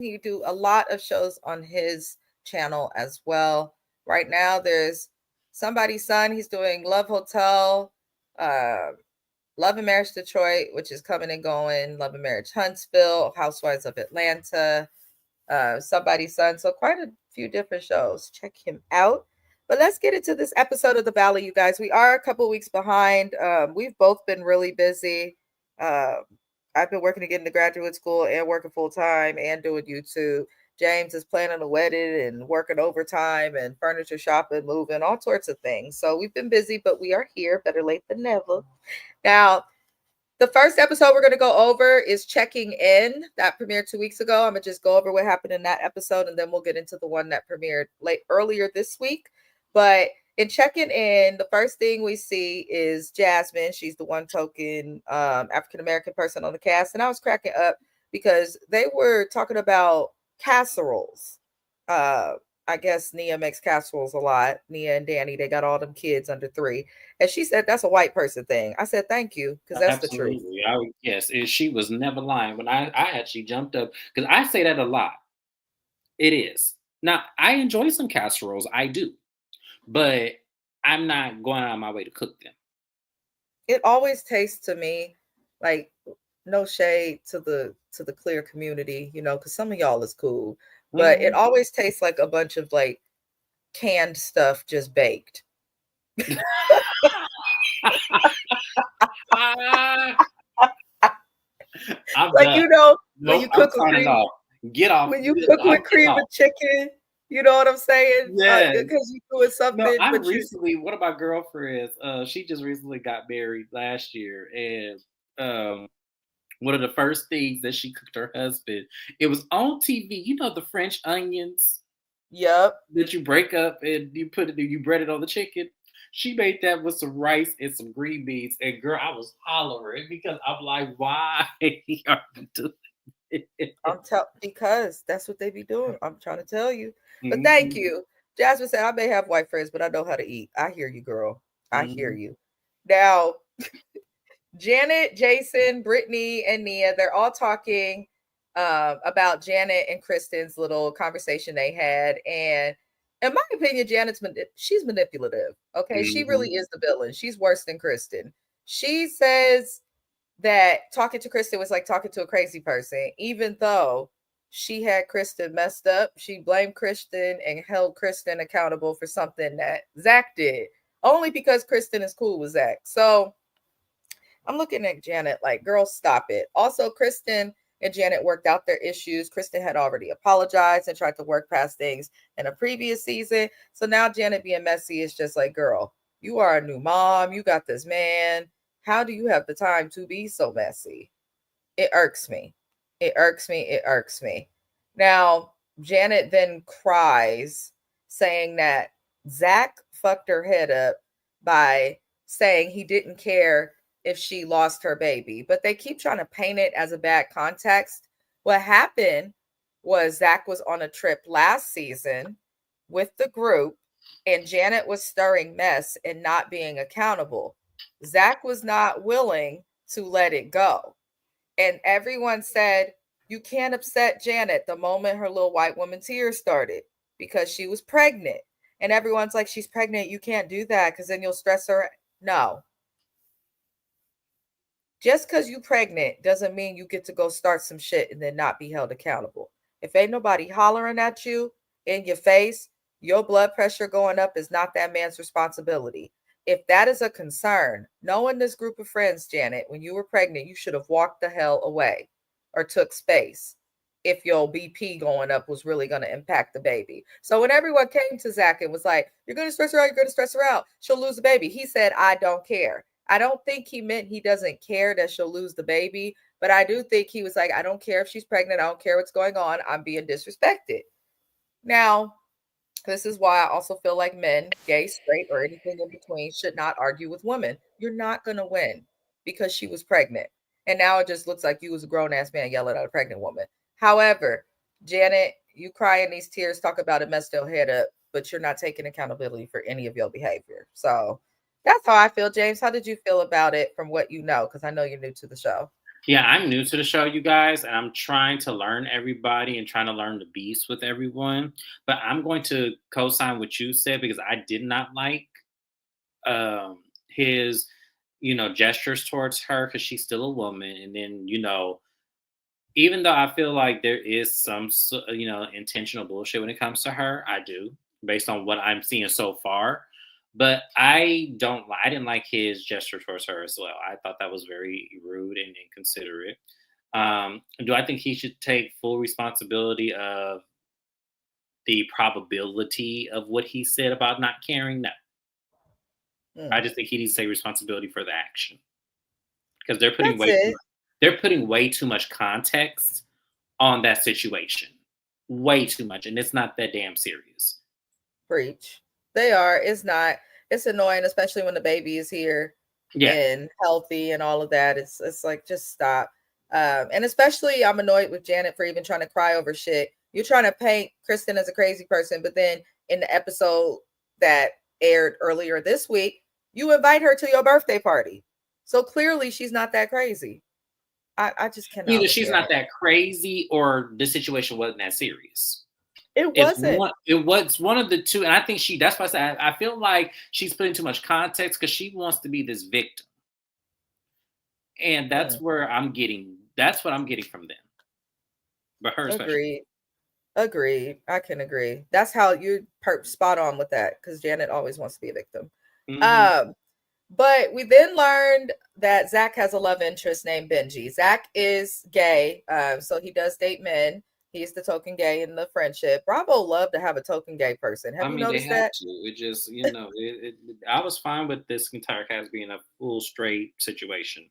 He do a lot of shows on his channel as well. Right now, there's Somebody's Son. He's doing Love Hotel, uh, Love and Marriage Detroit, which is coming and going. Love and Marriage Huntsville, Housewives of Atlanta, Somebody's Son. So quite a few different shows. Check him out. But let's get into this episode of The Valley, you guys. We are a couple weeks behind. We've both been really busy. Um, I've been working to get into graduate school and working full time and doing YouTube. James is planning a wedding and working overtime and furniture shopping, moving, all sorts of things. So we've been busy, but we are here. Better late than never. Now, the first episode we're going to go over is Checking In. That premiered 2 weeks ago. I'm going to just go over what happened in that episode, and then we'll get into the one that premiered earlier this week. But in Checking In, the first thing we see is Jasmine. She's the one token African-American person on the cast. And I was cracking up because they were talking about casseroles. Uh, I guess Nia makes casseroles a lot. Nia and Danny, they got all them kids under 3. And she said, that's a white person thing. I said, thank you, because that's the truth. Absolutely. Yes, she was never lying. When I actually jumped up, because I say that a lot. It is. Now, I enjoy some casseroles. I do. But I'm not going out of my way to cook them. It always tastes to me like, no shade to the clear community, because some of y'all is cool, but it always tastes like a bunch of like canned stuff just baked. Like, when you cook with cream, get off. When you cook with cream of chicken, you know what I'm saying? Yeah, because you doing something. No, I recently, one of my girlfriends, she just recently got married last year, and one of the first things that she cooked her husband, it was on TV. You know the French onions. Yep. That you break up and you bread it on the chicken. She made that with some rice and some green beans. And girl, I was hollering because I'm like, why are you doing it? Because that's what they be doing. I'm trying to tell you. But thank you. Jasmine said, I may have white friends, but I know how to eat. I hear you, girl. I hear you. Now, Janet, Jason, Brittany, and Nia, they're all talking about Janet and Kristen's little conversation they had. And in my opinion, she's manipulative. Okay. She really is the villain. She's worse than Kristen. She says that talking to Kristen was like talking to a crazy person, even though she had Kristen messed up. She blamed Kristen and held Kristen accountable for something that Zach did, only because Kristen is cool with Zach. So I'm looking at Janet like, girl, stop it. Also, Kristen and Janet worked out their issues. Kristen had already apologized and tried to work past things in a previous season. So now Janet being messy is just like, girl, you are a new mom. You got this man. How do you have the time to be so messy? It irks me. It irks me. It irks me. Now, Janet then cries, saying that Zach fucked her head up by saying he didn't care if she lost her baby. But they keep trying to paint it as a bad context. What happened was Zach was on a trip last season with the group, and Janet was stirring mess and not being accountable. Zach was not willing to let it go. And everyone said, you can't upset Janet the moment her little white woman tears started because she was pregnant. And everyone's like, she's pregnant. You can't do that because then you'll stress her. No. Just because you pregnant doesn't mean you get to go start some shit and then not be held accountable. If ain't nobody hollering at you in your face, your blood pressure going up is not that man's responsibility. If that is a concern, knowing this group of friends, Janet, when you were pregnant, you should have walked the hell away or took space if your BP going up was really going to impact the baby. So when everyone came to Zach and was like, you're going to stress her out, you're going to stress her out, she'll lose the baby. He said, I don't care. I don't think he meant he doesn't care that she'll lose the baby, but I do think he was like, I don't care if she's pregnant. I don't care what's going on. I'm being disrespected. Now, this is why I also feel like men, gay, straight, or anything in between, should not argue with women. You're not going to win because she was pregnant. And now it just looks like you was a grown-ass man yelling at a pregnant woman. However, Janet, you cry in these tears, talk about it, messed your head up, but you're not taking accountability for any of your behavior. So that's how I feel, James. How did you feel about it from what you know? Because I know you're new to the show. Yeah, I'm new to the show, you guys, and I'm trying to learn everybody and trying to learn the beast with everyone. But I'm going to co-sign what you said because I did not like his, gestures towards her because she's still a woman, and then even though I feel like there is some, intentional bullshit when it comes to her, I do, based on what I'm seeing so far. But I didn't like his gesture towards her as well. I thought that was very rude and inconsiderate. Do I think he should take full responsibility of the probability of what he said about not caring? No. I Mm. just think he needs to take responsibility for the action because they're putting That's way too it. much, they're putting way too much context on that situation. Way too much, and it's not that damn serious. Preach. They are. It's not. It's annoying, especially when the baby is here Yeah. and healthy and all of that. It's like just stop. And especially I'm annoyed with Janet for even trying to cry over shit. You're trying to paint Kristen as a crazy person, but then in the episode that aired earlier this week, you invite her to your birthday party. So clearly she's not that crazy. I just cannot Either with she's not Janet. that crazy or the situation wasn't that serious. It wasn't. It was one of the two, and I think that's why I said I feel like she's putting too much context because she wants to be this victim. And Mm, that's what I'm getting from them. But her especially. agreed. Agreed. I can agree. That's how you're spot on with that because Janet always wants to be a victim. Hmm. Um, but we then learned that Zach has a love interest named Benji. Zach is gay, so he does date men. He's the token gay in the friendship. Bravo love to have a token gay person. I Have you mean, they noticed have that? to. It just, I was fine with this entire cast being a full straight situation.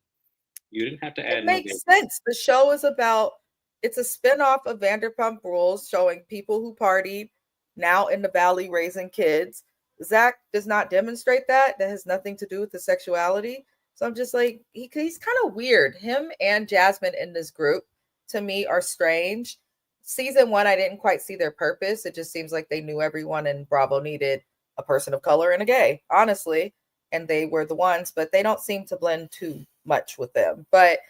You didn't have to It add no gay makes people. sense. The show is about it's a spin-off of Vanderpump Rules showing people who partied now in the valley raising kids. Zach does not demonstrate that. That has nothing to do with the sexuality. So I'm just like, he's kind of weird. Him and Jasmine in this group to me are strange. Season one, I didn't quite see their purpose. It just seems like they knew everyone and Bravo needed a person of color and a gay, honestly. And they were the ones, but they don't seem to blend too much with them. But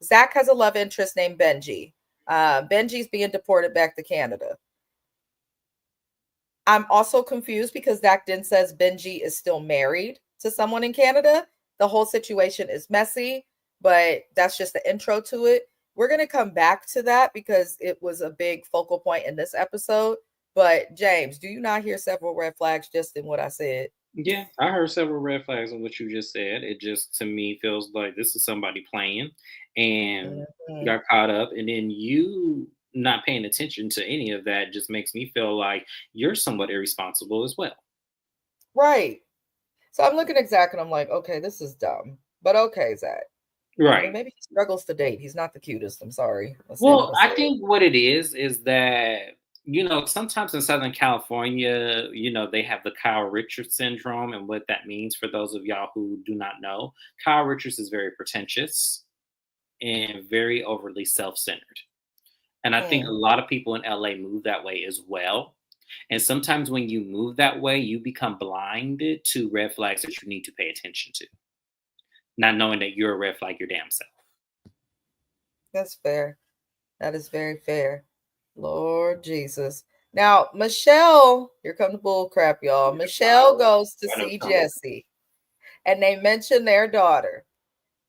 Zach has a love interest named Benji. Benji's being deported back to Canada. I'm also confused because Zach then says Benji is still married to someone in Canada. The whole situation is messy, but that's just the intro to it. We're going to come back to that because it was a big focal point in this episode. But James, do you not hear several red flags just in what I said? Yeah, I heard several red flags on what you just said. It just to me feels like this is somebody playing and Mhm. got caught up, and then you not paying attention to any of that just makes me feel like you're somewhat irresponsible as well. Right. So I'm looking at Zach and I'm like, okay, this is dumb. But okay, Zach. I mean, Right. maybe he struggles to date. He's not the cutest. I'm sorry. That's the end of Well, the I story. think what it is that sometimes in Southern California, they have the Kyle Richards syndrome, and what that means for those of y'all who do not know, Kyle Richards is very pretentious and very overly self-centered. And I think a Mm, lot of people in LA move that way as well. And sometimes when you move that way, you become blinded to red flags that you need to pay attention to, not knowing that you're a red flag your damn self. that's fair. That is very fair. Lord Jesus. Now, Michelle, here come the bull crap, y'all. Michelle goes to I know see some. Jesse and they mention their daughter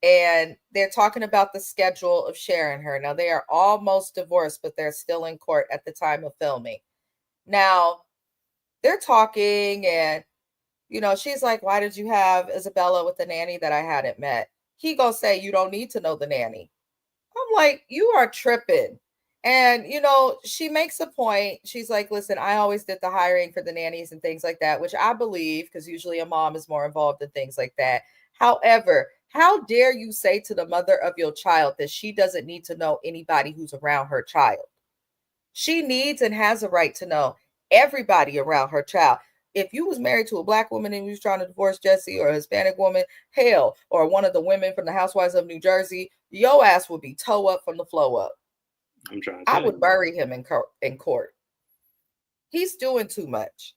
and they're talking about the schedule of sharing her. Now, they are almost divorced, but they're still in court at the time of filming. Now, they're talking and she's like, why did you have Isabella with the nanny that I hadn't met? He goes say, you don't need to know the nanny. I'm like, you are tripping. And, she makes a point. She's like, listen, I always did the hiring for the nannies and things like that, which I believe because usually a mom is more involved in things like that. However, how dare you say to the mother of your child that she doesn't need to know anybody who's around her child? She needs and has a right to know everybody around her child. If you was married to a black woman and you was trying to divorce Jesse or a Hispanic woman, hell, or one of the women from the Housewives of New Jersey, your ass would be toe up from the flow up. I'm trying to I tell would you. bury him in court. He's doing too much.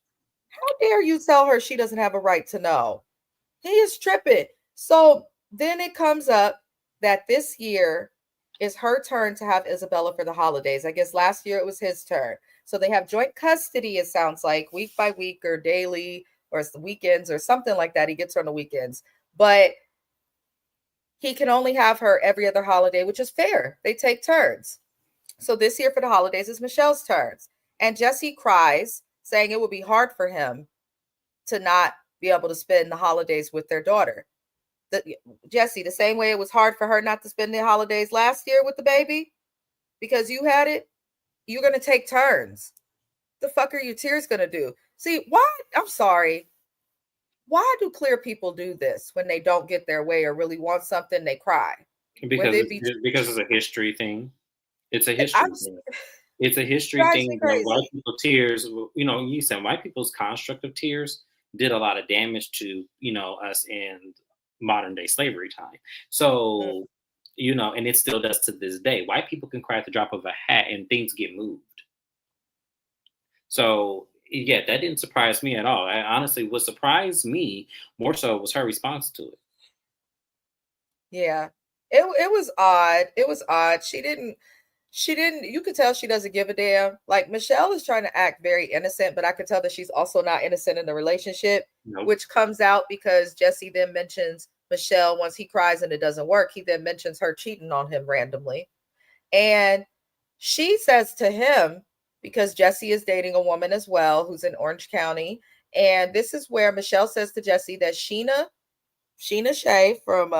How dare you tell her she doesn't have a right to know? He is tripping. So then it comes up that this year it's her turn to have Isabella for the holidays. I guess last year it was his turn. So they have joint custody, it sounds like, week by week or daily or it's the weekends or something like that. He gets her on the weekends. But he can only have her every other holiday, which is fair. They take turns. So this year for the holidays is Michelle's turns. And Jesse cries, saying it would be hard for him to not be able to spend the holidays with their daughter. Jesse, the same way it was hard for her not to spend the holidays last year with the baby because you had it, you're going to take turns. The fuck are your tears going to do? See, why? I'm sorry. Why do clear people do this when they don't get their way or really want something? They cry. Because it's a history thing. It's a history I'm thing. It's a history drives me thing that white crazy. people tears, you said white people's construct of tears did a lot of damage to, us in modern day slavery time. Mm, So, and it still does to this day. White people can cry at the drop of a hat and things get moved. So, yeah, that didn't surprise me at all. Honestly, what surprised me more so was her response to it. yeah. It was odd. It was odd. She didn't you could tell she doesn't give a damn. Like Michelle is trying to act very innocent, but I could tell that she's also not innocent in the relationship, Nope. which comes out because Jesse then mentions Michelle once he cries and it doesn't work. He then mentions her cheating on him randomly. And she says to him, because Jesse is dating a woman as well who's in Orange County. And this is where Michelle says to Jesse that Sheena Shea from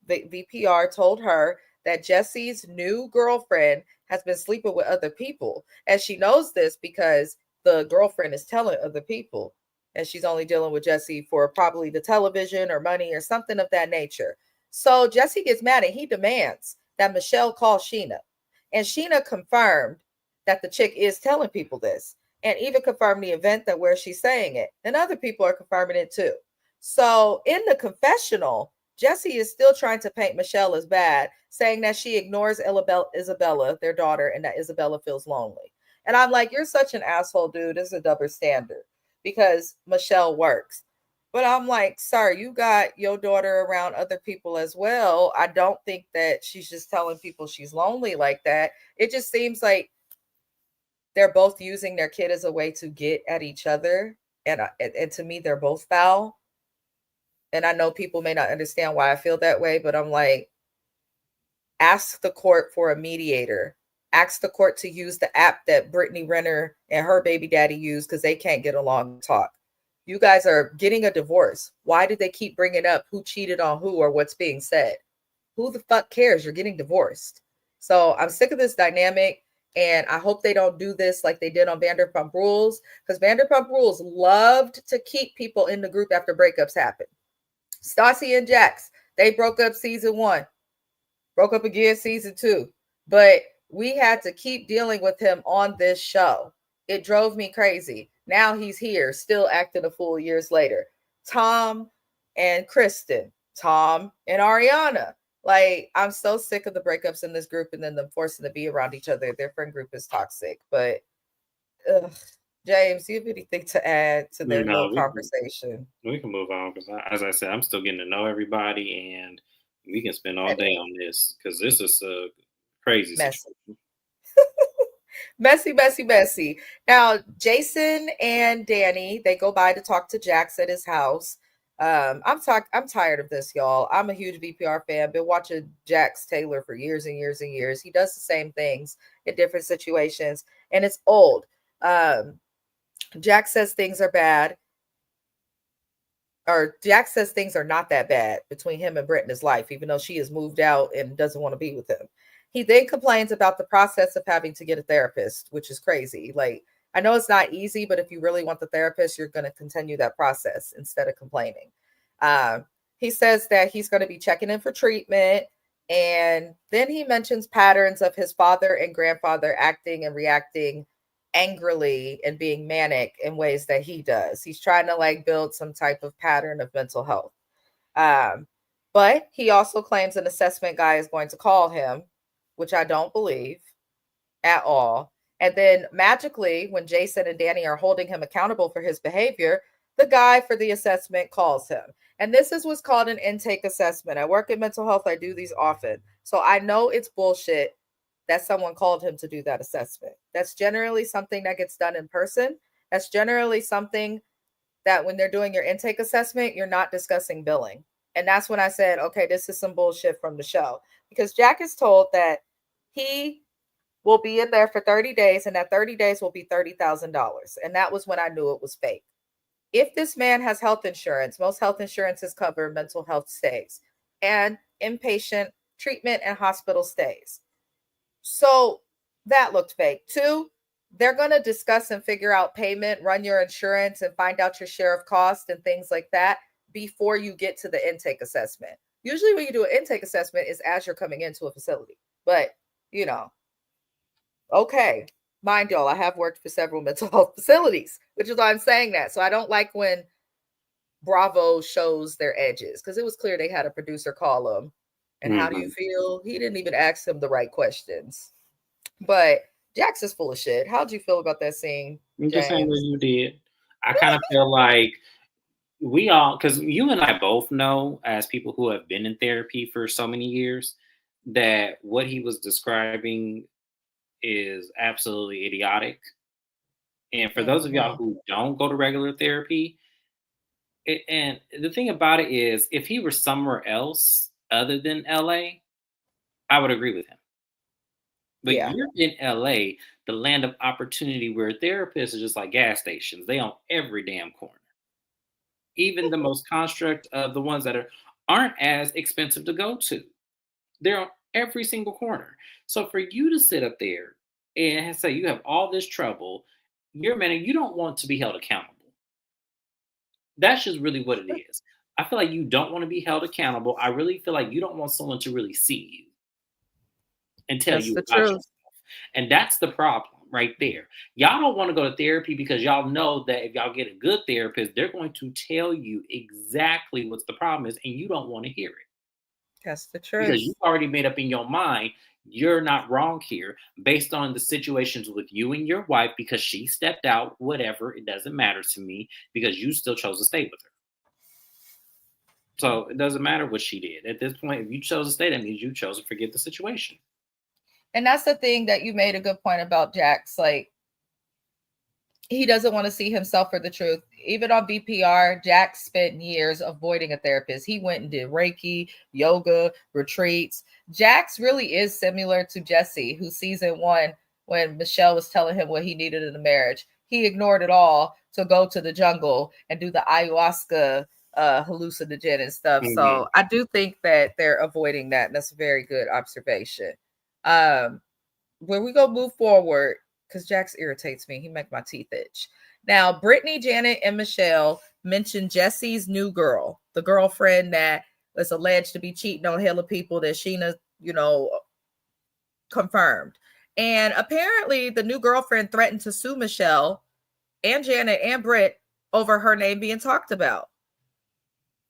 VPR told her that Jesse's new girlfriend has been sleeping with other people. And she knows this because the girlfriend is telling other people. And she's only dealing with Jesse for probably the television or money or something of that nature. So Jesse gets mad and he demands that Michelle call Sheena. And Sheena confirmed that the chick is telling people this and even confirmed the event that where she's saying it. And other people are confirming it too. So in the confessional, Jesse is still trying to paint Michelle as bad, saying that she ignores Isabella, their daughter, and that Isabella feels lonely. And I'm like, you're such an asshole, dude. This is a double standard because Michelle works. But I'm like, sir, you got your daughter around other people as well. I don't think that she's just telling people she's lonely like that. It just seems like they're both using their kid as a way to get at each other. And to me, they're both foul. And I know people may not understand why I feel that way, but I'm like, ask the court for a mediator. Ask the court to use the app that Brittany Renner and her baby daddy use because they can't get along and talk. You guys are getting a divorce. Why did they keep bringing up who cheated on who or what's being said? Who the fuck cares? You're getting divorced. So I'm sick of this dynamic. And I hope they don't do this like they did on Vanderpump Rules because Vanderpump Rules loved to keep people in the group after breakups happen. Stassi and Jax, they broke up season 1, broke up again season 2. But we had to keep dealing with him on this show. It drove me crazy. Now he's here, still acting a fool years later. Tom and Kristen, Tom and Ariana. Like, I'm so sick of the breakups in this group and then them forcing to be around each other. Their friend group is toxic. But, ugh. James, do you have anything to add to their little No, conversation? we can move on because, as I said, I'm still getting to know everybody, and we can spend all day on this because this is a crazy Messy. situation. Messy, messy, messy. Now, Jason and Danny, they go by to talk to Jax at his house. I'm tired of this, y'all. I'm a huge VPR fan. Been watching Jax Taylor for years and years and years. He does the same things in different situations, and it's old. Um, Jax says things are bad, or Jack says things are not that bad between him and Britt in his life, even though she has moved out and doesn't want to be with him. He then complains about the process of having to get a therapist, which is crazy. Like, I know it's not easy, but if you really want the therapist, you're going to continue that process instead of complaining. Um, he says that he's going to be checking in for treatment. And then he mentions patterns of his father and grandfather acting and reacting angrily and being manic in ways that he does. He's trying to like build some type of pattern of mental health. Um, but he also claims an assessment guy is going to call him, which I don't believe at all. And then magically, when Jason and Danny are holding him accountable for his behavior, the guy for the assessment calls him. And this is what's called an intake assessment. I work in mental health, I do these often. So I know it's bullshit that someone called him to do that assessment. That's generally something that gets done in person. That's generally something that when they're doing your intake assessment, you're not discussing billing. And that's when I said, okay, this is some bullshit from the show. Because Jack is told that he will be in there for 30 days and that 30 days will be $30,000. And that was when I knew it was fake. If this man has health insurance, most health insurances cover mental health stays and inpatient treatment and hospital stays. So that looked fake. Two, they're going to discuss and figure out payment, run your insurance, and find out your share of cost and things like that before you get to the intake assessment. Usually, when you do an intake assessment, is as you're coming into a facility. But, you know, okay, mind y'all, I have worked for several mental health facilities, which is why I'm saying that. So I don't like when Bravo shows their edges because it was clear they had a producer call them. And how do you feel? He didn't even ask them the right questions. But Jax is full of shit. How'd you feel about that scene, The same way James? you did. I kind of feel like we all, because you and I both know, as people who have been in therapy for so many years, that what he was describing is absolutely idiotic. And for those of y'all Mm-hmm. who don't go to regular therapy, and the thing about it is, if he were somewhere else other than LA, I would agree with him. But Yeah, you're in LA, the land of opportunity, where therapists are just like gas stations. They on every damn corner. Even the most construct of the ones that aren't as expensive to go to. They're on every single corner. So for you to sit up there and say you have all this trouble, you're a man, you don't want to be held accountable. That's just really what it is. I feel like you don't want to be held accountable. I really feel like you don't want someone to really see you and tell that's you the about truth. yourself. And that's the problem right there. Y'all don't want to go to therapy because y'all know that if y'all get a good therapist, they're going to tell you exactly what the problem is, and you don't want to hear it That's the because truth. you've already made up in your mind you're not wrong here based on the situations with you and your wife because she stepped out, whatever, it doesn't matter to me because you still chose to stay with her. So it doesn't matter what she did. At this point, if you chose to stay, that means you chose to forget the situation. And that's the thing that you made a good point about Jax. Like, he doesn't want to see himself for the truth. Even on VPR, Jack spent years avoiding a therapist. He went and did Reiki, yoga, retreats. Jax really is similar to Jesse, who season one, when Michelle was telling him what he needed in a marriage, he ignored it all to go to the jungle and do the ayahuasca hallucinogen and stuff. Mm-hmm. So I do think that they're avoiding that. And that's a very good observation. When we go move forward, because Jax irritates me. He make my teeth itch. Now, Brittany, Janet, and Michelle mentioned Jesse's new girl, the girlfriend that was alleged to be cheating on hella people that Sheena, confirmed. And apparently, the new girlfriend threatened to sue Michelle and Janet and Britt over her name being talked about.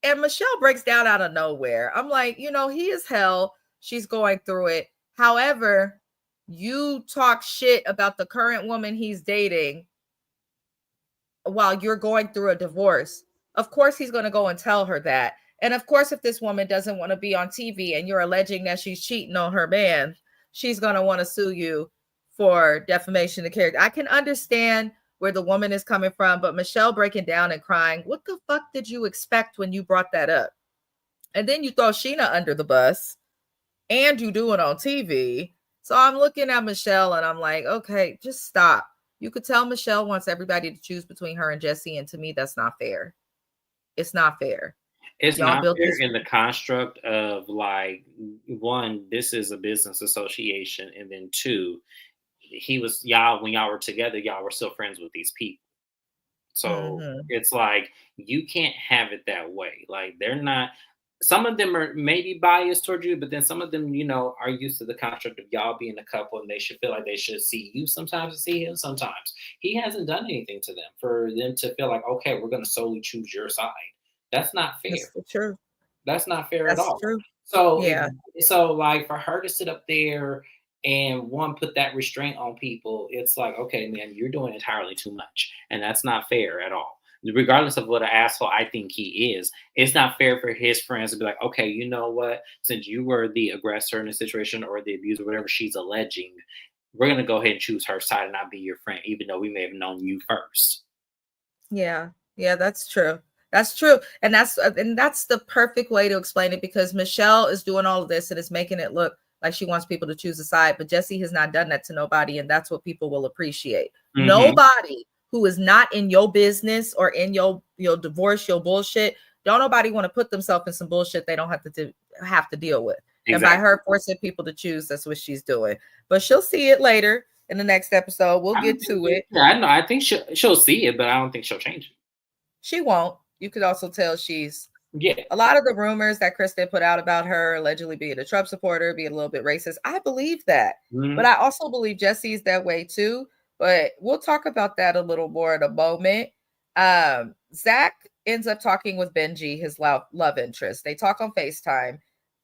And Michelle breaks down out of nowhere. I'm like, he is hell. She's going through it. However, you talk shit about the current woman he's dating while you're going through a divorce. Of course, he's going to go and tell her that. And of course, if this woman doesn't want to be on TV and you're alleging that she's cheating on her man, she's going to want to sue you for defamation of character. I can understand where the woman is coming from, but Michelle breaking down and crying, what the fuck did you expect when you brought that up? And then you throw Sheena under the bus and you do it on TV. So I'm looking at Michelle and I'm like, okay, just stop. You could tell Michelle wants everybody to choose between her and Jesse. And to me, that's not fair. It's not fair. It's Y'all not built fair this. in the construct of like, one, this is a business association, and then two, he was y'all when y'all were together, y'all were still friends with these people. So Mm-hmm. it's like you can't have it that way. Like they're not. Some of them are maybe biased toward you, but then some of them, are used to the construct of y'all being a couple, and they should feel like they should see you sometimes and see him sometimes. He hasn't done anything to them for them to feel like, okay, we're going to solely choose your side. That's not fair. That's the truth. That's not fair at That's all. true. So Yeah. like for her to sit up there and one put that restraint on people, it's like, okay, man, you're doing entirely too much, and that's not fair at all. regardless of what an asshole I think he is, it's not fair for his friends to be like, okay, you know what? Since you were the aggressor in the situation or the abuser, whatever she's alleging, we're gonna go ahead and choose her side and not be your friend, even though we may have known you first. Yeah. Yeah, that's true. That's true. And that's the perfect way to explain it, because Michelle is doing all of this and is making it look like she wants people to choose a side, but Jesse has not done that to nobody, and that's what people will appreciate. Mm-hmm. Nobody who is not in your business or in your divorce, your bullshit, don't nobody want to put themselves in some bullshit they don't have to deal with. And by Exactly. her forcing people to choose, that's what she's doing. But she'll see it later in the next episode. We'll I don't get think to it. yeah, I know. I think she'll see it, but I don't think she'll change it. She won't. You could also tell she's Yeah. a lot of the rumors that Kristen put out about her allegedly being a Trump supporter, being a little bit racist. I believe that. Mm-hmm. But I also believe Jesse's that way too. But we'll talk about that a little more in a moment. Zach ends up talking with Benji, his love interest. They talk on FaceTime.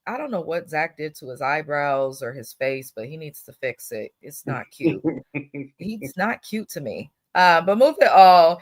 I don't know what Zach did to his eyebrows or his face, but he needs to fix it. It's not cute. He's not cute to me. But moving on,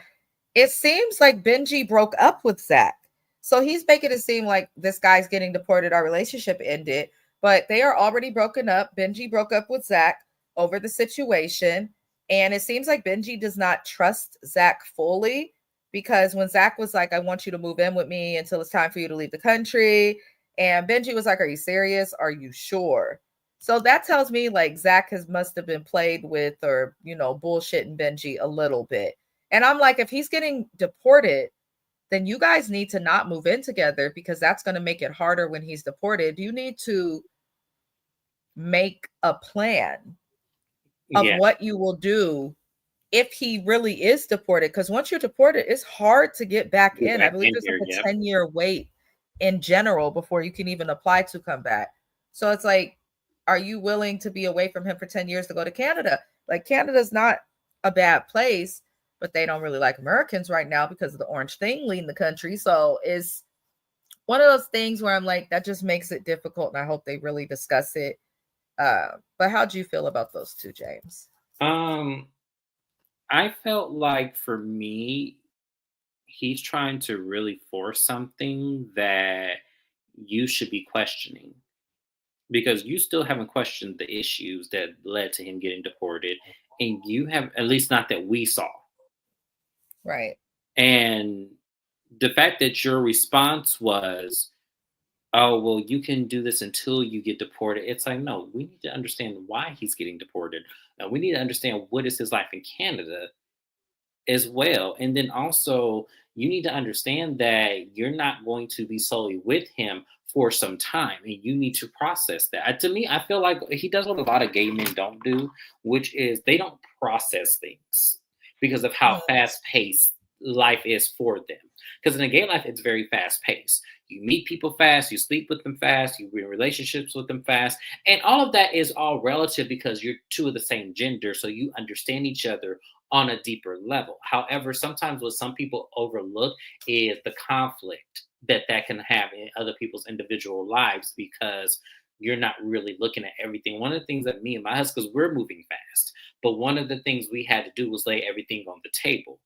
it seems like Benji broke up with Zach. So he's making it seem like this guy's getting deported, our relationship ended, but they are already broken up. Benji broke up with Zach over the situation. And it seems like Benji does not trust Zach fully, because when Zach was like, I want you to move in with me until it's time for you to leave the country. And Benji was like, are you serious? Are you sure? So that tells me like Zach must have been played with, or, bullshitting Benji a little bit. And I'm like, if he's getting deported, then you guys need to not move in together, because that's going to make it harder when he's deported. You need to make a plan of Yeah. what you will do if he really is deported. Because once you're deported, it's hard to get back Get in. I back believe in there's here. like Yep. a 10-year wait in general before you can even apply to come back. So it's like, are you willing to be away from him for 10 years to go to Canada? Like, Canada's not a bad place, but they don't really like Americans right now because of the orange thing leading the country. So it's one of those things where I'm like, that just makes it difficult, and I hope they really discuss it. But how do you feel about those two, James? I felt like for me, he's trying to really force something that you should be questioning, because you still haven't questioned the issues that led to him getting deported, and you have, at least not that we saw. Right. And the fact that your response was, oh, well, you can do this until you get deported. It's like, no, we need to understand why he's getting deported. We need to understand what is his life in Canada as well. And then also, you need to understand that you're not going to be solely with him for some time, and you need to process that. To me, I feel like he does what a lot of gay men don't do, which is they don't process things because of how fast paced life is for them. Because in a gay life, it's very fast paced. You meet people fast, you sleep with them fast, you be in relationships with them fast, and all of that is all relative because you're two of the same gender, so you understand each other on a deeper level. However, sometimes what some people overlook is the conflict that can have in other people's individual lives, because you're not really looking at everything. One of the things that me and my husband, because we're moving fast, but one of the things we had to do was lay everything on the table.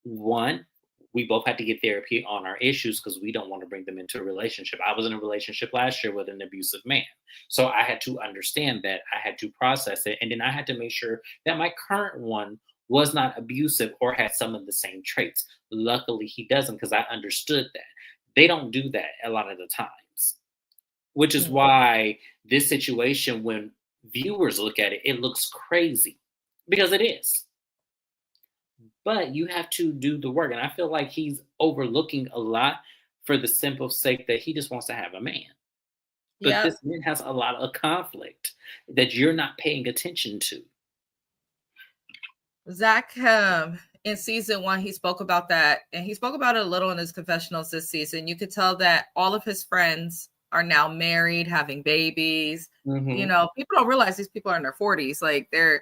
One, we both had to get therapy on our issues because we don't want to bring them into a relationship. I was in a relationship last year with an abusive man. So I had to understand that. I had to process it. And then I had to make sure that my current one was not abusive or had some of the same traits. Luckily, he doesn't, because I understood that. They don't do that a lot of the times, which is why this situation, when viewers look at it, it looks crazy, because it is. But you have to do the work. And I feel like he's overlooking a lot for the simple sake that he just wants to have a man. But Yep. this man has a lot of conflict that you're not paying attention to. Zach, in season 1, he spoke about that, and he spoke about it a little in his confessionals this season. You could tell that all of his friends are now married, having babies. Mm-hmm. People don't realize these people are in their 40s. Like, they're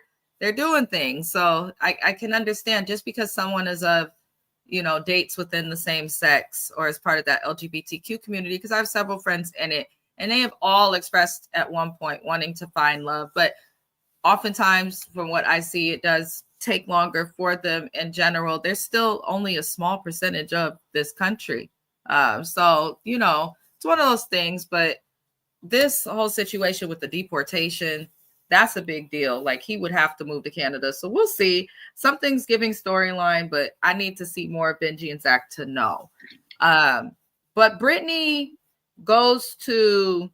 doing things. So I can understand, just because someone is of, dates within the same sex or as part of that LGBTQ community, because I have several friends in it, and they have all expressed at one point wanting to find love. But oftentimes, from what I see, it does take longer for them in general. They're still only a small percentage of this country. So, you know, it's one of those things, but this whole situation with the deportation, that's a big deal. Like, he would have to move to Canada. So we'll see. Something's giving storyline, but I need to see more of Benji and Zach to know. But Brittany goes to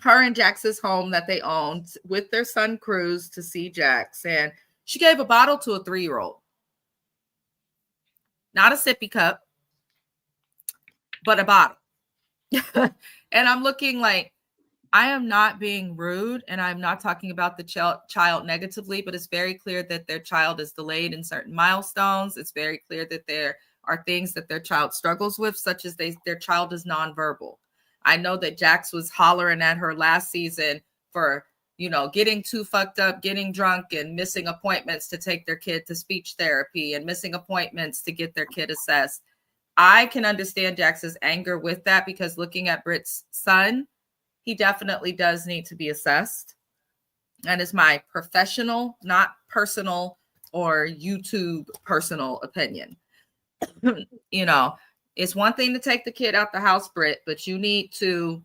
her and Jax's home that they owned with their son Cruz to see Jax, and she gave a bottle to a 3-year-old. Not a sippy cup, but a bottle. And I'm looking like, I am not being rude, and I'm not talking about the child negatively, but it's very clear that their child is delayed in certain milestones. It's very clear that there are things that their child struggles with, such as their child is nonverbal. I know that Jax was hollering at her last season for, you know, getting too fucked up, getting drunk, and missing appointments to take their kid to speech therapy and missing appointments to get their kid assessed. I can understand Jax's anger with that, because looking at Britt's son, he definitely does need to be assessed. And it's my professional, not personal or YouTube personal opinion. You know, it's one thing to take the kid out the house, Britt, but you need to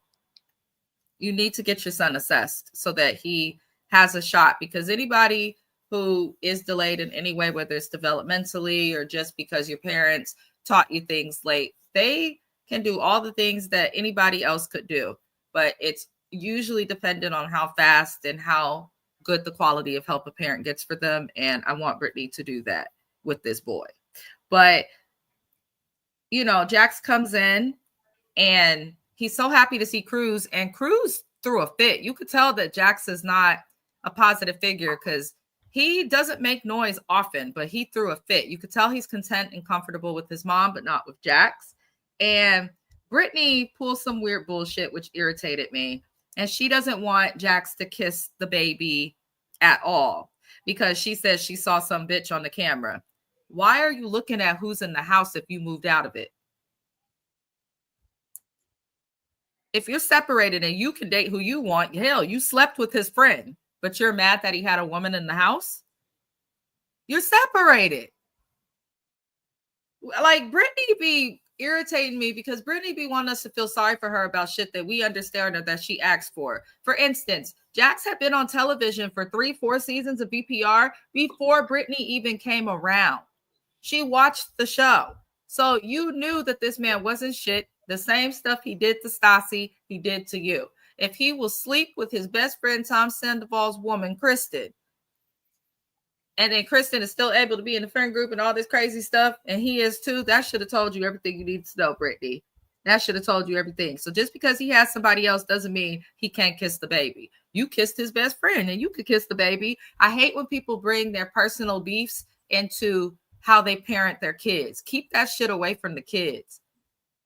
get your son assessed so that he has a shot, because anybody who is delayed in any way, whether it's developmentally or just because your parents taught you things late, they can do all the things that anybody else could do. But it's usually dependent on how fast and how good the quality of help a parent gets for them. And I want Brittany to do that with this boy. But, you know, Jax comes in and he's so happy to see Cruz, and Cruz threw a fit. You could tell that Jax is not a positive figure because he doesn't make noise often, but he threw a fit. You could tell he's content and comfortable with his mom, but not with Jax. And Brittany pulls some weird bullshit, which irritated me. And she doesn't want Jax to kiss the baby at all because she says she saw some bitch on the camera. Why are you looking at who's in the house if you moved out of it? If you're separated and you can date who you want, hell, you slept with his friend, but you're mad that he had a woman in the house? You're separated. Like, Brittany be irritating me because Brittany be wanting us to feel sorry for her about shit that we understand or that she asked for. For instance, Jax had been on television for 3-4 seasons of BPR before Brittany even came around. She watched the show. So you knew that this man wasn't shit. The same stuff he did to Stassi, he did to you. If he will sleep with his best friend Tom Sandoval's woman, Kristen, and then Kristen is still able to be in the friend group and all this crazy stuff, and he is too, that should have told you everything you need to know, Brittany. That should have told you everything. So just because he has somebody else doesn't mean he can't kiss the baby. You kissed his best friend and you could kiss the baby. I hate when people bring their personal beefs into how they parent their kids. Keep that shit away from the kids.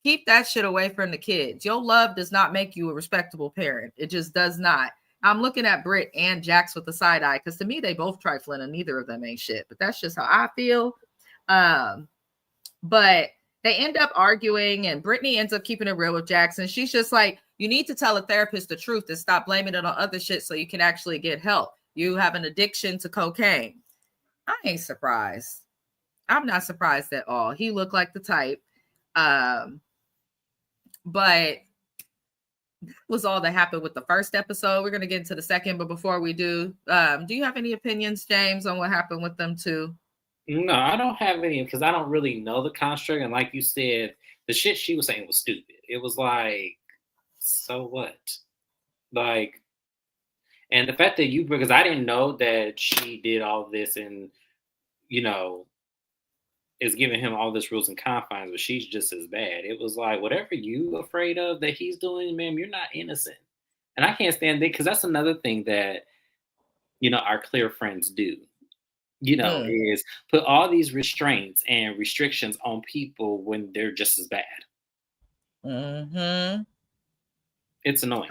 Keep that shit away from the kids. Your love does not make you a respectable parent. It just does not. I'm looking at Britt and Jax with the side eye because to me, they both trifling and neither of them ain't shit. But that's just how I feel. But they end up arguing and Brittany ends up keeping it real with Jackson. She's just like, you need to tell a therapist the truth and stop blaming it on other shit so you can actually get help. You have an addiction to cocaine. I ain't surprised. I'm not surprised at all. He looked like the type. But that was all that happened with the first episode. We're going to get into the second, but before we do you have any opinions, James, on what happened with them two? No, I don't have any because I don't really know the construct. And like you said, the shit she was saying was stupid. It was like, so what? Like, and the fact that because I didn't know that she did all this and, you know, is giving him all this rules and confines, but she's just as bad. It was like, whatever you afraid of that he's doing, ma'am, you're not innocent. And I can't stand it because that's another thing that, you know, our clear friends do, you know, is put all these restraints and restrictions on people when they're just as bad. Mm-hmm. It's annoying.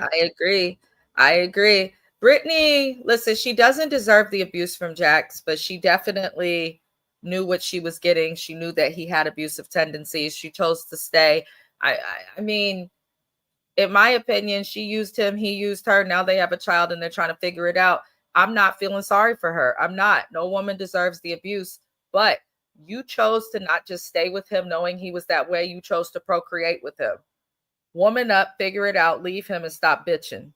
I agree. Brittany, listen, she doesn't deserve the abuse from Jax, but she definitely knew what she was getting. She knew that he had abusive tendencies. She chose to stay. I mean, in my opinion, she used him, he used her. Now they have a child and they're trying to figure it out. I'm not feeling sorry for her. I'm not. No woman deserves the abuse, but you chose to not just stay with him knowing he was that way. You chose to procreate with him. Woman up, figure it out, leave him and stop bitching.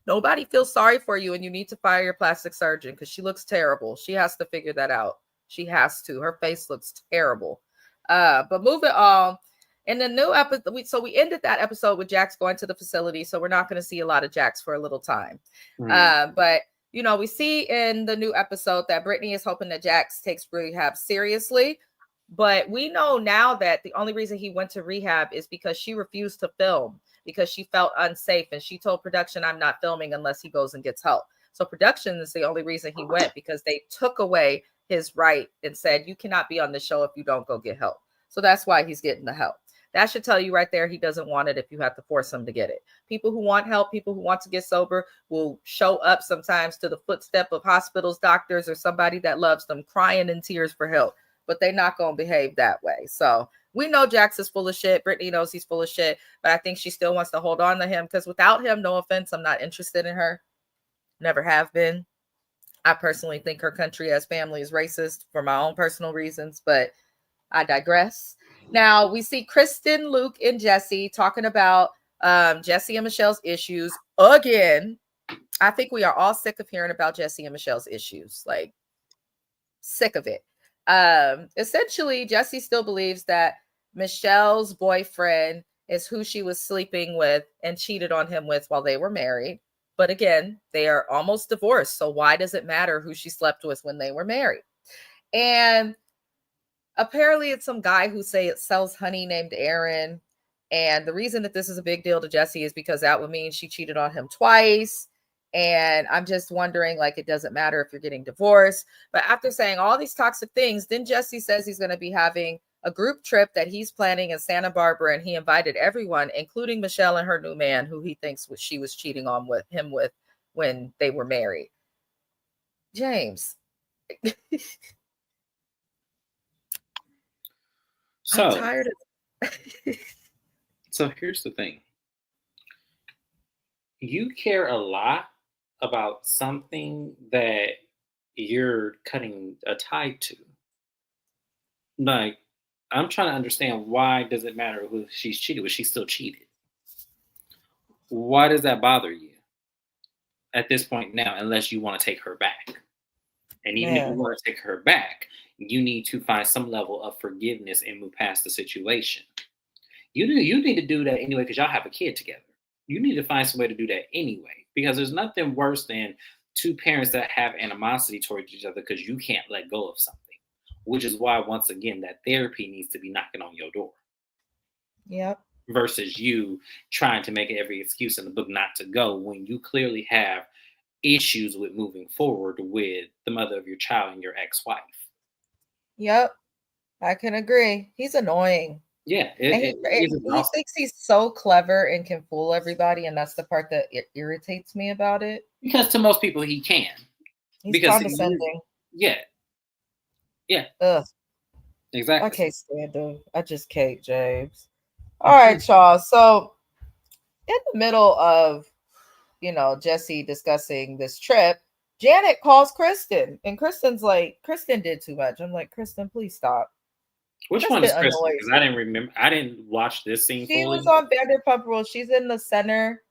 Nobody feels sorry for you, and you need to fire your plastic surgeon because she looks terrible. She has to figure that out. She has to. Her face looks terrible. But moving on. In the new episode, we ended that episode with Jax going to the facility, so we're not going to see a lot of Jax for a little time. But we see in the new episode that Brittany is hoping that Jax takes rehab seriously. But we know now that the only reason he went to rehab is because she refused to film because she felt unsafe. And she told production, I'm not filming unless he goes and gets help. So production is the only reason he went, because they took away his right and said, you cannot be on the show if you don't go get help. So that's why he's getting the help. That should tell you right there he doesn't want it if you have to force him to get it. People who want help, people who want to get sober will show up sometimes to the footstep of hospitals, doctors, or somebody that loves them, crying in tears for help. But they're not going to behave that way. So we know Jax is full of shit. Brittany knows he's full of shit. But I think she still wants to hold on to him because without him, no offense, I'm not interested in her. Never have been. I personally think her country as family is racist for my own personal reasons, but I digress. Now we see Kristen, Luke, and Jesse talking about Jesse and Michelle's issues again. I think we are all sick of hearing about Jesse and Michelle's issues. Like, sick of it. Essentially, Jesse still believes that Michelle's boyfriend is who she was sleeping with and cheated on him with while they were married. But again, they are almost divorced. So why does it matter who she slept with when they were married? And apparently it's some guy who sells honey named Aaron. And the reason that this is a big deal to Jesse is because that would mean she cheated on him twice. And I'm just wondering, like, it doesn't matter if you're getting divorced. But after saying all these toxic things, then Jesse says he's going to be having a group trip that he's planning in Santa Barbara. And he invited everyone, including Michelle and her new man, who he thinks she was cheating on with him with when they were married. James. I'm tired of So here's the thing. You care a lot about something that you're cutting a tie to. Like, I'm trying to understand, why does it matter who she's cheated with? She's still cheated. Why does that bother you at this point now, unless you want to take her back? And even if you want to take her back, you need to find some level of forgiveness and move past the situation. You need to do that anyway, because y'all have a kid together. You need to find some way to do that anyway, because there's nothing worse than two parents that have animosity towards each other because you can't let go of something, which is why, once again, that therapy needs to be knocking on your door. Yep. Versus you trying to make every excuse in the book not to go when you clearly have issues with moving forward with the mother of your child and your ex-wife. Yep. I can agree. He's annoying. Yeah. He thinks he's so clever and can fool everybody. And that's the part that irritates me about it. Because to most people, he can. He's condescending. Yeah. Ugh. Exactly. I can't stand him. I just can't, James. All right, y'all. So in the middle of, Jesse discussing this trip, Janet calls Kristen. And Kristen's like, Kristen did too much. I'm like, Kristen, please stop. Which one is Kristen? Because I didn't remember. I didn't watch this scene fully. She was on Vanderpump Rules. She's in the center,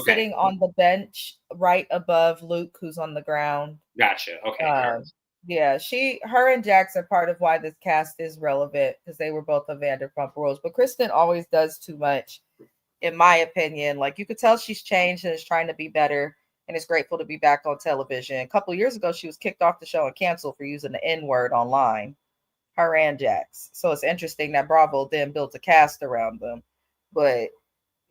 sitting on the bench right above Luke, who's on the ground. Gotcha. Okay. Yeah, her and Jax are part of why this cast is relevant, because they were both on Vanderpump Rules. But Kristen always does too much, in my opinion. Like, you could tell she's changed and is trying to be better and is grateful to be back on television. A couple of years ago, she was kicked off the show and canceled for using the N-word online. Her and Jax. So it's interesting that Bravo then built a cast around them. But,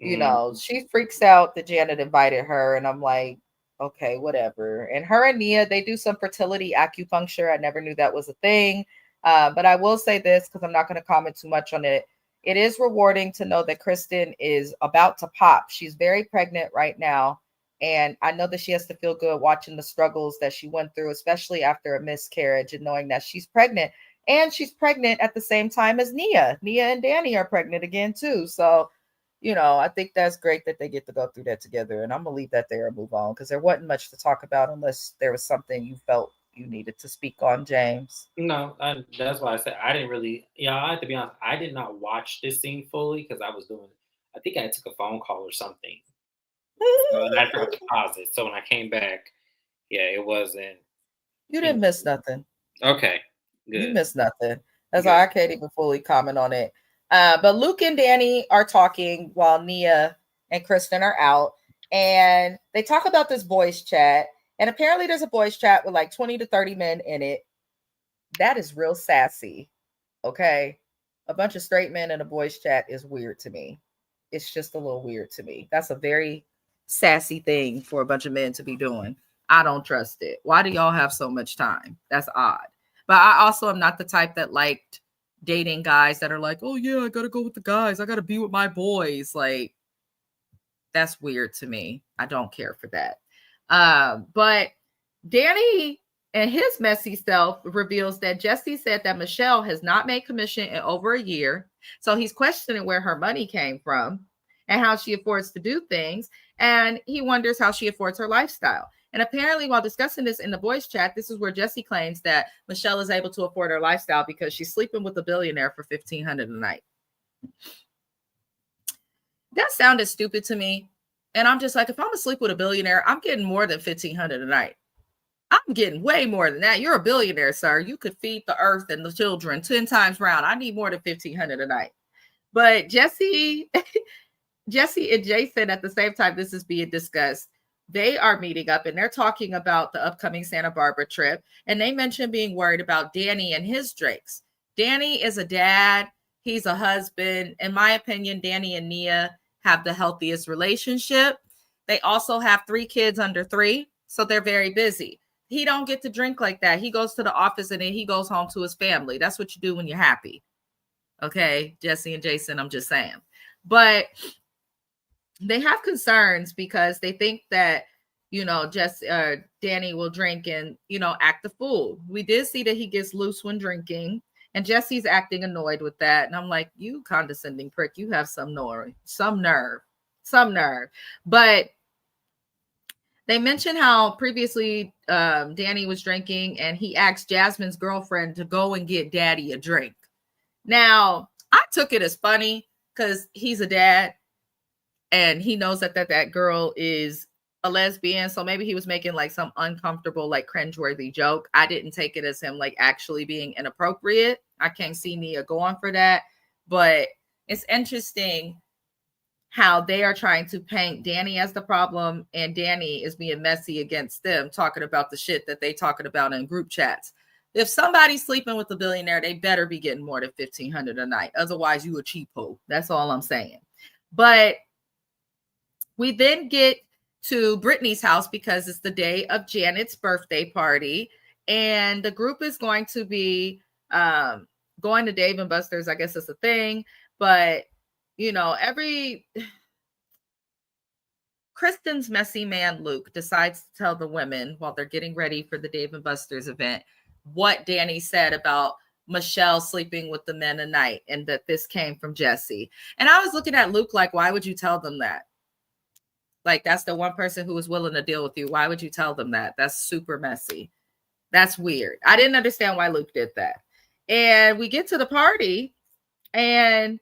she freaks out that Janet invited her. And I'm like, okay, whatever. And her and Nia, they do some fertility acupuncture. I never knew that was a thing. But I will say this, because I'm not going to comment too much on it. It is rewarding to know that Kristen is about to pop. She's very pregnant right now. And I know that she has to feel good watching the struggles that she went through, especially after a miscarriage, and knowing that she's pregnant. And she's pregnant at the same time as Nia. Nia and Danny are pregnant again, too. So I think that's great that they get to go through that together. And I'm gonna leave that there and move on because there wasn't much to talk about unless there was something you felt you needed to speak on, James. No, that's why I said I didn't really. I have to be honest. I did not watch this scene fully because I was doing. I think I took a phone call or something, so, and I forgot to pause it. So when I came back, yeah, it wasn't. You You didn't miss nothing. okay, You good, missed nothing. That's why I good. can't even fully comment on it. But Luke and Danny are talking while Nia and Kristen are out, and they talk about this voice chat. And apparently, there's a voice chat with like 20 to 30 men in it. That is real sassy. Okay. A bunch of straight men in a voice chat is weird to me. It's just a little weird to me. That's a very sassy thing for a bunch of men to be doing. I don't trust it. Why do y'all have so much time? That's odd. But I also am not the type that liked dating guys that are like, oh, yeah, I got to go with the guys. I got to be with my boys. Like, that's weird to me. I don't care for that. But Danny and his messy self reveals that Jesse said that Michelle has not made commission in over a year. So he's questioning where her money came from and how she affords to do things. And he wonders how she affords her lifestyle. And apparently, while discussing this in the voice chat, this is where Jesse claims that Michelle is able to afford her lifestyle because she's sleeping with a billionaire for $1,500 a night. That sounded stupid to me. And I'm just like, if I'm asleep with a billionaire, I'm getting more than $1,500 a night. I'm getting way more than that. You're a billionaire, sir. You could feed the earth and the children 10 times round. I need more than $1,500 a night. But Jesse and Jason, at the same time this is being discussed, they are meeting up and they're talking about the upcoming Santa Barbara trip. And they mentioned being worried about Danny and his drinks. Danny is a dad. He's a husband. In my opinion, Danny and Nia have the healthiest relationship. They also have 3 kids under 3, so they're very busy. He don't get to drink like that. He goes to the office and then he goes home to his family. That's what you do when you're happy. Okay, Jesse and Jason, I'm just saying. But they have concerns because they think that, Danny will drink and, act the fool. We did see that he gets loose when drinking. And Jesse's acting annoyed with that. And I'm like, you condescending prick, you have some nerve. But they mentioned how previously Danny was drinking and he asked Jasmine's girlfriend to go and get Daddy a drink. Now, I took it as funny because he's a dad and he knows that girl is a lesbian. So maybe he was making like some uncomfortable, like cringeworthy joke. I didn't take it as him like actually being inappropriate. I can't see Nia going for that. But it's interesting how they are trying to paint Danny as the problem and Danny is being messy against them, talking about the shit that they talking about in group chats. If somebody's sleeping with a billionaire, they better be getting more than $1,500 a night. Otherwise, you a cheapo. That's all I'm saying. But we then get to Brittany's house because it's the day of Janet's birthday party. And the group is going to be going to Dave and Buster's. I guess it's a thing. But, Kristen's messy man, Luke, decides to tell the women while they're getting ready for the Dave and Buster's event what Danny said about Michelle sleeping with the men at night and that this came from Jesse. And I was looking at Luke like, why would you tell them that? Like, that's the one person who was willing to deal with you. Why would you tell them that? That's super messy. That's weird. I didn't understand why Luke did that. And we get to the party and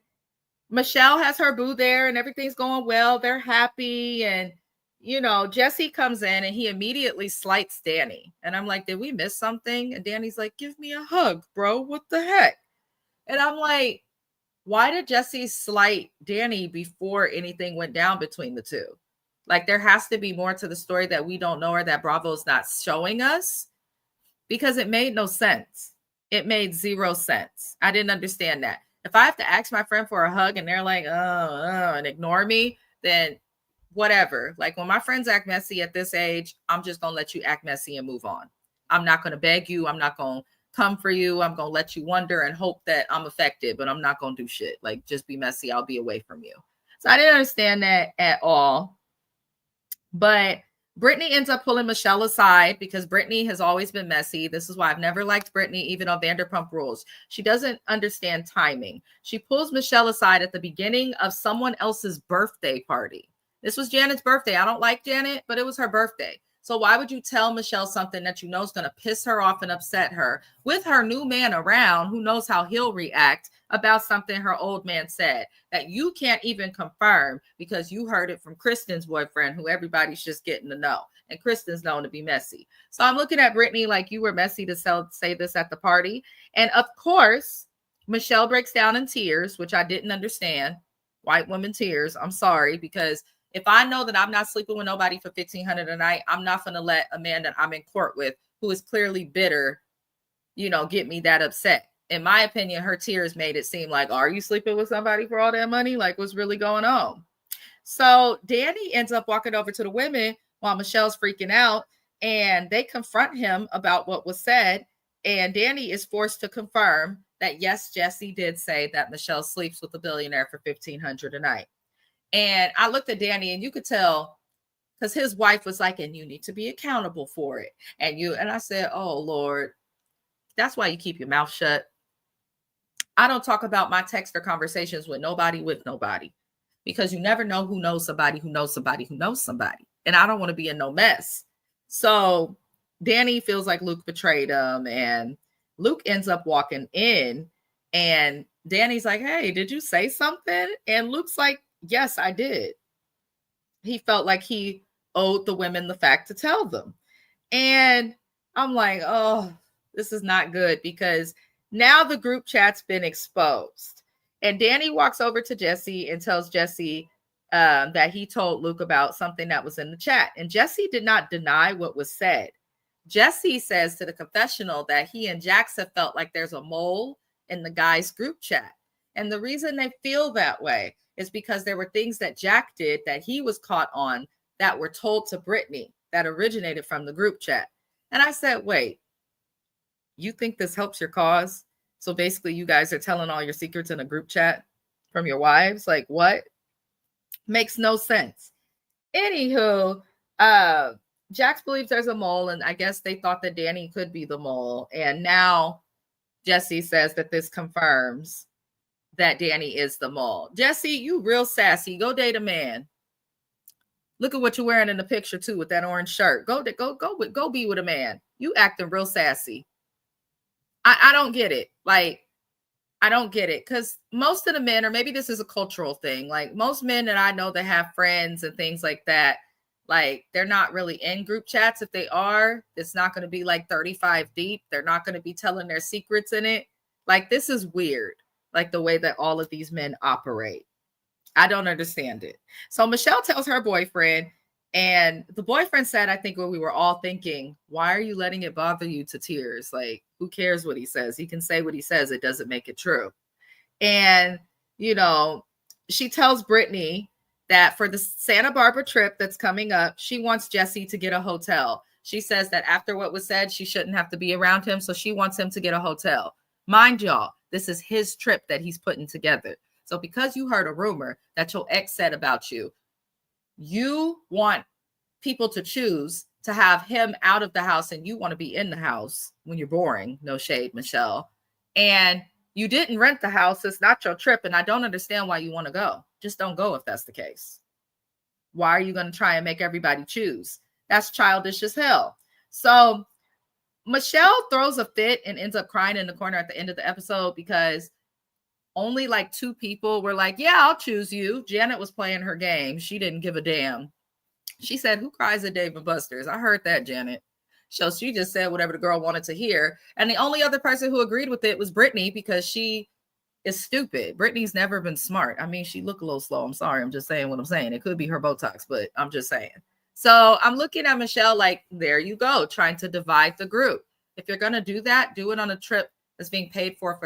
Michelle has her boo there and everything's going well. They're happy. And, Jesse comes in and he immediately slights Danny. And I'm like, did we miss something? And Danny's like, give me a hug, bro. What the heck? And I'm like, why did Jesse slight Danny before anything went down between the two? Like, there has to be more to the story that we don't know or that Bravo's not showing us because it made no sense. It made zero sense. I didn't understand that. If I have to ask my friend for a hug and they're like, and ignore me, then whatever. Like, when my friends act messy at this age, I'm just going to let you act messy and move on. I'm not going to beg you. I'm not going to come for you. I'm going to let you wonder and hope that I'm affected, but I'm not going to do shit. Like, just be messy. I'll be away from you. So I didn't understand that at all. But Brittany ends up pulling Michelle aside because Brittany has always been messy. This is why I've never liked Brittany, even on Vanderpump Rules. She doesn't understand timing. She pulls Michelle aside at the beginning of someone else's birthday party. This was Janet's birthday. I don't like Janet, but it was her birthday. So why would you tell Michelle something that you know is going to piss her off and upset her with her new man around, who knows how he'll react about something her old man said that you can't even confirm because you heard it from Kristen's boyfriend, who everybody's just getting to know. And Kristen's known to be messy. So I'm looking at Brittany like you were messy to say this at the party. And of course, Michelle breaks down in tears, which I didn't understand. White woman tears. I'm sorry, because if I know that I'm not sleeping with nobody for $1,500 a night, I'm not going to let a man that I'm in court with, who is clearly bitter, get me that upset. In my opinion, her tears made it seem like, are you sleeping with somebody for all that money? Like, what's really going on? So Danny ends up walking over to the women while Michelle's freaking out, and they confront him about what was said. And Danny is forced to confirm that, yes, Jesse did say that Michelle sleeps with a billionaire for $1,500 a night. And I looked at Danny, and you could tell, because his wife was like, and you need to be accountable for it. And I said, oh, Lord, that's why you keep your mouth shut. I don't talk about my text or conversations with nobody, because you never know who knows somebody who knows somebody who knows somebody. And I don't want to be in no mess. So Danny feels like Luke betrayed him, and Luke ends up walking in, and Danny's like, hey, did you say something? And Luke's like, yes, I did. He felt like he owed the women the fact to tell them. And I'm like, oh, this is not good, because now the group chat's been exposed. And Danny walks over to Jesse and tells Jesse that he told Luke about something that was in the chat. And Jesse did not deny what was said. Jesse says to the confessional that he and Jax have felt like there's a mole in the guys' group chat. And the reason they feel that way is because there were things that Jack did that he was caught on that were told to Brittany that originated from the group chat. And I said, wait, you think this helps your cause? So basically you guys are telling all your secrets in a group chat from your wives? Like, what? Makes no sense. Anywho, Jax believes there's a mole, and I guess they thought that Danny could be the mole. And now Jesse says that this confirms that Danny is the mole. Jesse, you real sassy. Go date a man. Look at what you're wearing in the picture too, with that orange shirt. Go be with a man. You acting real sassy. I don't get it. Like, I don't get it, because most of the men, or maybe this is a cultural thing, like most men that I know that have friends and things like that, like they're not really in group chats. If they are, it's not going to be like 35 deep. They're not going to be telling their secrets in it. Like, this is weird, like the way that all of these men operate. I don't understand it. So Michelle tells her boyfriend, and the boyfriend said, I think what we were all thinking, why are you letting it bother you to tears? Like, who cares what he says? He can say what he says. It doesn't make it true. And, she tells Brittany that for the Santa Barbara trip that's coming up, she wants Jesse to get a hotel. She says that after what was said, she shouldn't have to be around him. So she wants him to get a hotel. Mind y'all, this is his trip that he's putting together. So because you heard a rumor that your ex said about you, you want people to choose to have him out of the house, and you want to be in the house when you're boring. No shade, Michelle. And you didn't rent the house. It's not your trip. And I don't understand why you want to go. Just don't go if that's the case. Why are you going to try and make everybody choose? That's childish as hell. So Michelle throws a fit and ends up crying in the corner at the end of the episode, because only like 2 people were like, yeah, I'll choose you. Janet was playing her game. She didn't give a damn. She said, who cries at Dave & Buster's? I heard that, Janet. So she just said whatever the girl wanted to hear. And the only other person who agreed with it was Brittany, because she is stupid. Brittany's never been smart. I mean, she looked a little slow. I'm sorry. I'm just saying what I'm saying. It could be her Botox, but I'm just saying. So I'm looking at Michelle like, there you go, trying to divide the group. If you're going to do that, do it on a trip that's being paid for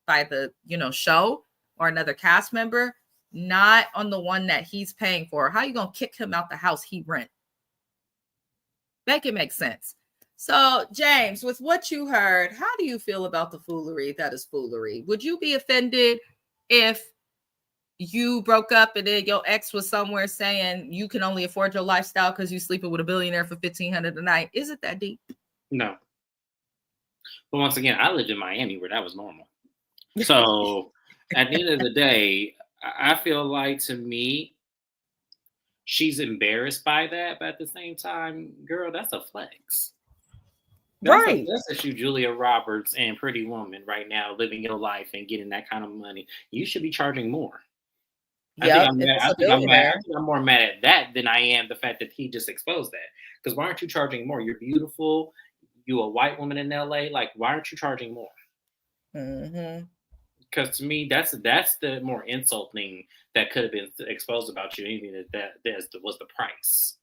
by the show or another cast member, not on the one that he's paying for. How are you going to kick him out the house he rent? Make it make sense. So, James, with what you heard, how do you feel about the foolery that is foolery? Would you be offended if you broke up and then your ex was somewhere saying you can only afford your lifestyle because you sleeping with a billionaire for $1,500 a night. Is it that deep? No. But once again, I lived in Miami where that was normal. So at the end of the day, I feel like, to me, she's embarrassed by that, but at the same time, girl, that's a flex. Right. That's you, Julia Roberts and Pretty Woman, right now, living your life and getting that kind of money. You should be charging more. Yeah, I think I'm more mad at that than I am the fact that he just exposed that. Because why aren't you charging more? You're beautiful. You a white woman in LA. Like, why aren't you charging more? Because to me, that's the more insult thing that could have been exposed about you. Anything that was the price.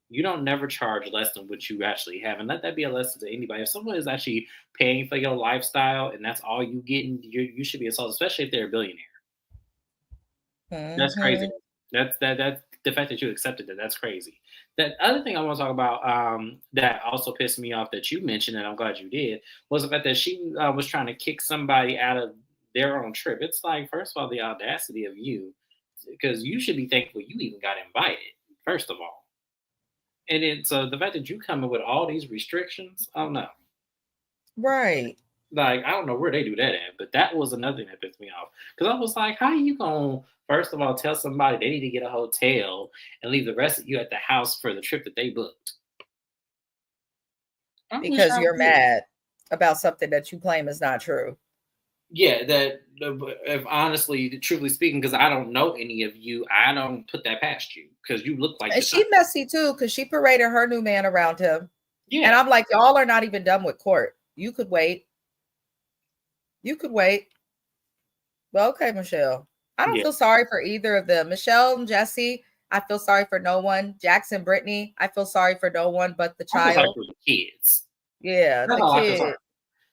You don't never charge less than what you actually have, and let that be a lesson to anybody. If someone is actually paying for your lifestyle and that's all you getting, you should be insulted, especially if they're a billionaire. That's crazy. That's the fact that you accepted that. That's crazy. That other thing I want to talk about that also pissed me off that you mentioned, and I'm glad you did, was the fact that she was trying to kick somebody out of their own trip. It's like, first of all, the audacity of you, because you should be thankful you even got invited, first of all. And then, so the fact that you come in with all these restrictions, oh no. Right. Like, I don't know where they do that at, but that was another thing that pissed me off. Because I was like, how are you going to, first of all, tell somebody they need to get a hotel and leave the rest of you at the house for the trip that they booked? Because you're mad about something that you claim is not true. Yeah, that if honestly, truthfully speaking, because I don't know any of you, I don't put that past you because you look like. And she messy too, because she paraded her new man around him. Yeah, and I'm like, y'all are not even done with court. You could wait. You could wait. Well, okay, Michelle. I don't feel sorry for either of them. Michelle and Jesse, I feel sorry for no one. Jackson, Brittany, I feel sorry for no one but the child. I feel sorry for the kids. Yeah, that's the kids.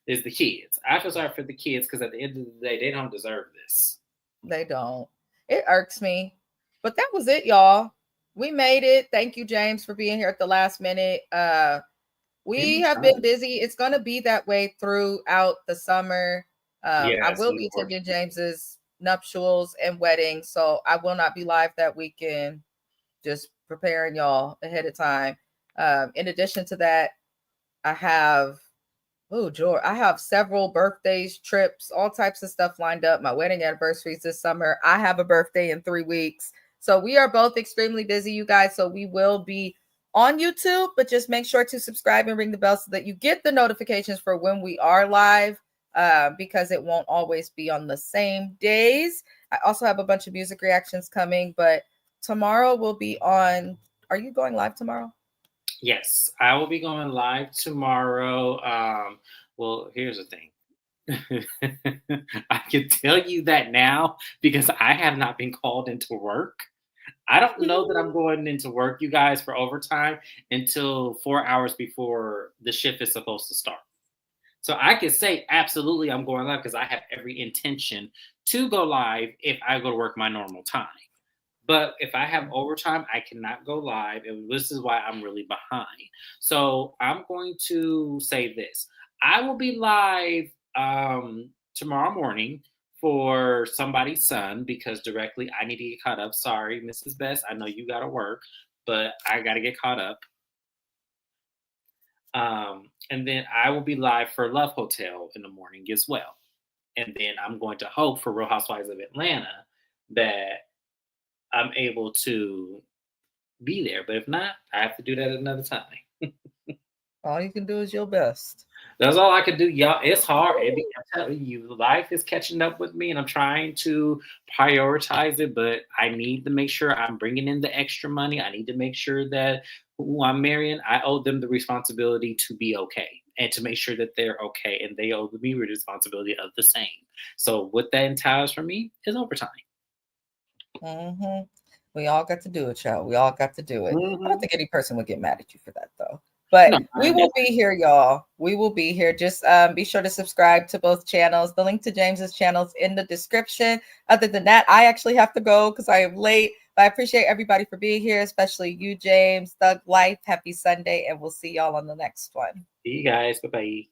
Is the kids. I feel sorry for the kids because at the end of the day, they don't deserve this. They don't. It irks me. But that was it, y'all. We made it. Thank you, James, for being here at the last minute. We have been busy. It's going to be that way throughout the summer. I will be attending James's nuptials and wedding, so I will not be live that weekend. Just preparing y'all ahead of time. In addition to that, I have several birthdays, trips, all types of stuff lined up. My wedding anniversaries this summer. I have a birthday in 3 weeks. So we are both extremely busy, you guys. So we will be on YouTube, but just make sure to subscribe and ring the bell so that you get the notifications for when we are live, because it won't always be on the same days. I also have a bunch of music reactions coming, but tomorrow we'll be on. Are you going live tomorrow? Yes, I will be going live tomorrow. Well, here's the thing. I can tell you that now because I have not been called into work. I don't know that I'm going into work, you guys, for overtime until 4 hours before the shift is supposed to start. So I can say absolutely I'm going live because I have every intention to go live if I go to work my normal time. But if I have overtime, I cannot go live. And this is why I'm really behind. So I'm going to say this. I will be live tomorrow morning for somebody's son because directly I need to get caught up. Sorry, Mrs. Best. I know you got to work, but I got to get caught up. And then I will be live for Love Hotel in the morning as well. And then I'm going to hope for Real Housewives of Atlanta that I'm able to be there. But if not, I have to do that another time. All you can do is your best. That's all I can do, y'all. It's hard. I'm telling you, life is catching up with me, and I'm trying to prioritize it, but I need to make sure I'm bringing in the extra money. I need to make sure that who I'm marrying, I owe them the responsibility to be okay and to make sure that they're okay, and they owe me the responsibility of the same. So what that entails for me is overtime. Mm-hmm. We all got to do it, y'all. We all got to do it. Mm-hmm. I don't think any person would get mad at you for that, though. But no, we will be here, y'all. We will be here. Just be sure to subscribe to both channels. The link to James's channel is in the description. Other than that, I actually have to go because I am late. But I appreciate everybody for being here, especially you, James. Thug Life. Happy Sunday, and we'll see y'all on the next one. See you guys. Bye-bye.